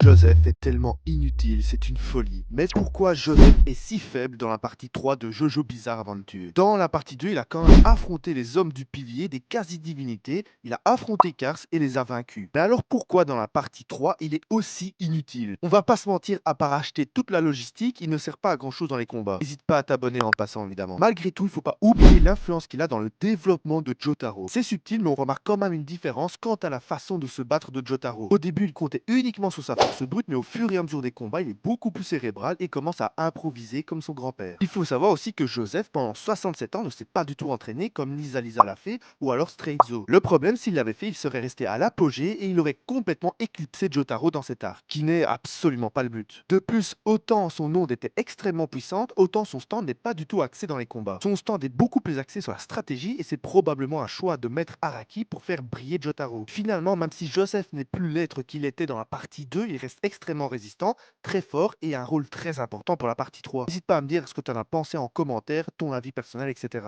Joseph est tellement inutile, c'est une folie. Mais pourquoi Joseph est si faible dans la partie 3 de Jojo Bizarre Adventure? Dans la partie 2, il a quand même affronté les hommes du pilier, des quasi-divinités, il a affronté Cars et les a vaincus. Mais alors pourquoi dans la partie 3, il est aussi inutile? On va pas se mentir, à part acheter toute la logistique, il ne sert pas à grand chose dans les combats. N'hésite pas à t'abonner en passant évidemment. Malgré tout, il faut pas oublier l'influence qu'il a dans le développement de Jotaro. C'est subtil, mais on remarque quand même une différence quant à la façon de se battre de Jotaro. Au début, il comptait uniquement sur sa force brute, mais au fur et à mesure des combats, il est beaucoup plus cérébral et commence à improviser comme son grand-père. Il faut savoir aussi que Joseph, pendant 67 ans, ne s'est pas du tout entraîné comme Lisa l'a fait ou alors Straizo. Le problème, s'il l'avait fait, il serait resté à l'apogée et il aurait complètement éclipsé Jotaro dans cet arc, qui n'est absolument pas le but. De plus, autant son onde était extrêmement puissante, autant son stand n'est pas du tout axé dans les combats. Son stand est beaucoup plus axé sur la stratégie et c'est probablement un choix de Maître Araki pour faire briller Jotaro. Finalement, même si Joseph n'est plus l'être qu'il était dans la partie 2, il reste extrêmement résistant, très fort et a un rôle très important pour la partie 3. N'hésite pas à me dire ce que tu en as pensé en commentaire, ton avis personnel, etc.